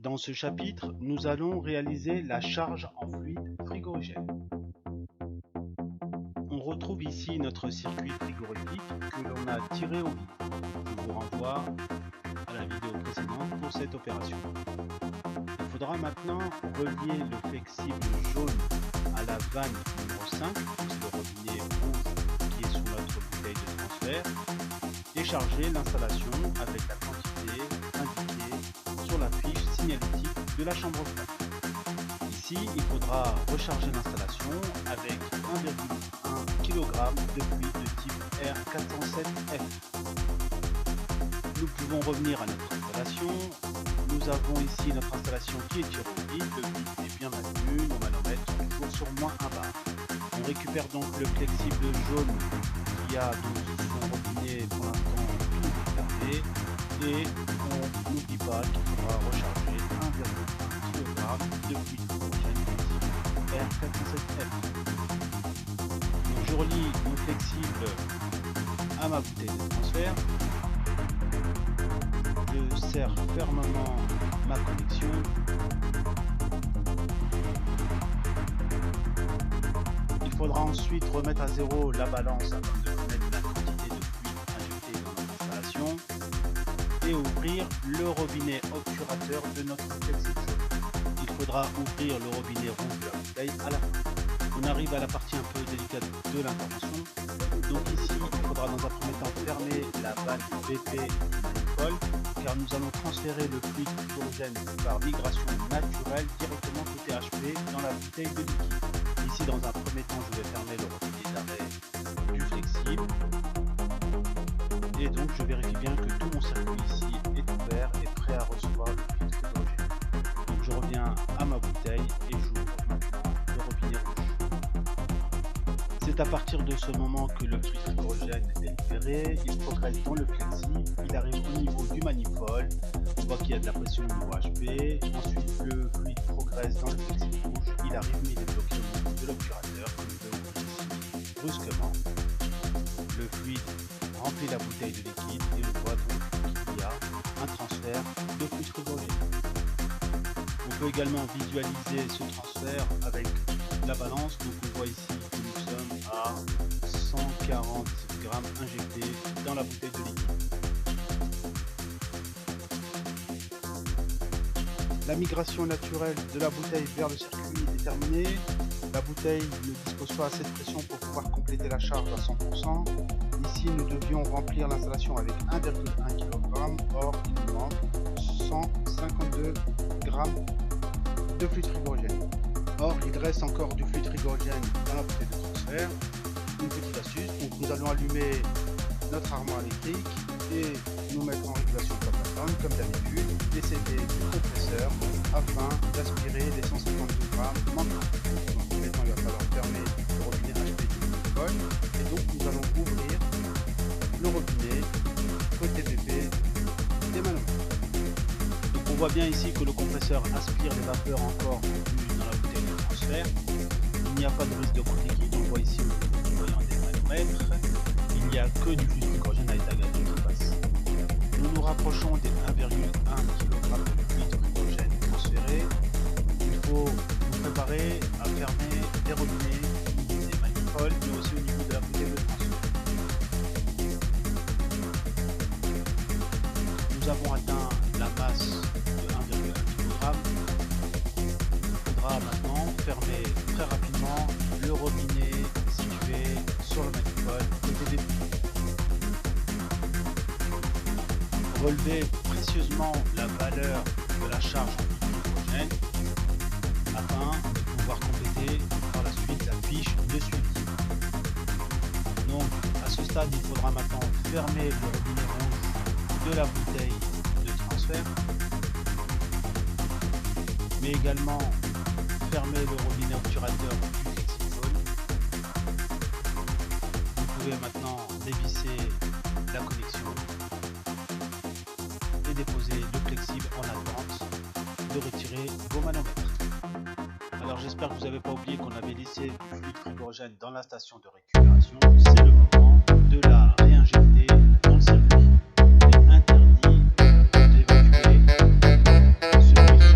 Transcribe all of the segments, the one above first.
Dans ce chapitre, nous allons réaliser la charge en fluide frigorigène. On retrouve ici notre circuit frigorifique que l'on a tiré au vide. Je vous renvoie à la vidéo précédente pour cette opération. Il faudra maintenant relier le flexible jaune à la vanne numéro 5, le robinet rouge qui est sur notre bouteille de transfert, et charger l'installation avec la quantité indiquée sur la fiche signalétique de la chambre froide. Ici, il faudra recharger l'installation avec 1,1 kg de fluide de type R407F. Nous pouvons revenir à notre installation. Nous avons ici notre installation qui est tirée au vide, le vide est bien maintenu, nos manomètres sont toujours sur -1 bar. On récupère donc le flexible jaune qui a donc son robinet pour l'instant tout fermé et on n'oublie pas qu'il faudra recharger 1,1 kg de fluide frigorigène de type R407F. Donc je relie mon flexible à ma bouteille de transfert. Je serre fermement ma connexion. Il faudra ensuite remettre à zéro la balance afin de connaître la quantité de fluide injecté dans notre installation et ouvrir le robinet obturateur de notre flexible jaune. Il faudra ouvrir le robinet rouge de la bouteille à la fin. On arrive à la partie un peu délicate de l'intervention. Donc ici, il faudra dans un premier temps fermer la vanne BP manifold car nous allons transférer le fluide frigorigène par migration naturelle directement côté HP dans la bouteille de liquide. Ici, dans un premier temps, je vais fermer le robinet d'arrêt du flexible. Et donc, je vérifie bien que tout mon circuit ici est ouvert et prêt à recevoir le fluide frigorigène. Donc, je reviens à ma bouteille et j'ouvre maintenant le robinet rouge. C'est à partir de ce moment que le fluide frigorigène est libéré, il progresse dans le flexible, il arrive au niveau du manifold, on voit qu'il y a de la pression au niveau HP, ensuite le fluide progresse dans le flexible rouge, il arrive mais il est bloqué au niveau de l'obturateur, comme vous pouvez voir ici, brusquement. Le fluide remplit la bouteille de liquide et on voit donc qu'il y a un transfert de fluide frigorigène. On peut également visualiser ce transfert avec la balance, donc on voit ici que nous sommes à 140 g injectés dans la bouteille de liquide. La migration naturelle de la bouteille vers le circuit est terminée. La bouteille ne dispose pas assez de pression pour pouvoir compléter la charge à 100%. Ici, nous devions remplir l'installation avec 1,1 kg, or il nous manque 152 g de fluide frigorigène. Or, il reste encore du fluide frigorigène dans la bouteille de transfert. Une petite astuce, donc nous allons allumer notre armoire électrique et nous mettre en régulation comme d'habitude, décéder du compresseur afin d'aspirer les 152 g manquants. Donc maintenant il va falloir fermer le robinet HP du manifold et donc nous allons ouvrir le robinet côté BP des manomètres. Donc on voit bien ici que le compresseur aspire les vapeurs encore contenues dans la bouteille de transfert. Il n'y a pas de risque de goutte liquide, on voit ici au voyant des manomètres. Il n'y a que du fluide frigorigène à état gazeux qui passe. Nous nous rapprochons des 1,1 kg de fluide frigorigène transféré. Il faut nous préparer à fermer les robinets, des manifolds, mais aussi au niveau de la bouteille de transfert. Nous avons atteint la masse de 1,1 kg. Il faudra maintenant fermer très rapidement le robinet situé sur le manifold côté des bulles. Relever précieusement la valeur de la charge en frigorigène afin de pouvoir compléter par la suite la fiche de suivi. Donc à ce stade, il faudra maintenant fermer le robinet rouge de la bouteille de transfert, mais également fermer le robinet obturateur du flexible jaune. Vous pouvez maintenant dévisser la connexion et déposer le flexible en attente de retirer vos manomètres. Alors j'espère que vous n'avez pas oublié qu'on avait laissé du fluide frigorigène dans la station de récupération. C'est le moment de la réinjecter dans le circuit. Il est interdit d'évacuer ce fluide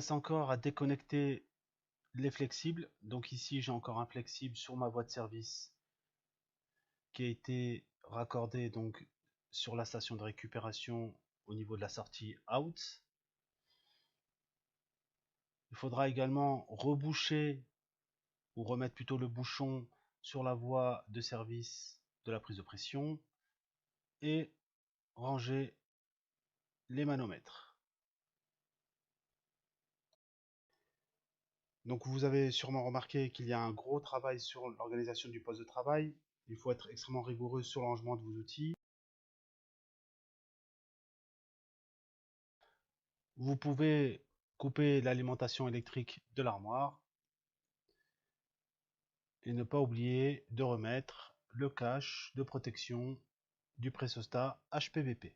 reste encore à déconnecter les flexibles. Donc ici, j'ai encore un flexible sur ma voie de service qui a été raccordé donc sur la station de récupération au niveau de la sortie out. Il faudra également reboucher ou remettre plutôt le bouchon sur la voie de service de la prise de pression et ranger les manomètres. Donc vous avez sûrement remarqué qu'il y a un gros travail sur l'organisation du poste de travail. Il faut être extrêmement rigoureux sur le rangement de vos outils. Vous pouvez couper l'alimentation électrique de l'armoire et ne pas oublier de remettre le cache de protection du pressostat HPVP.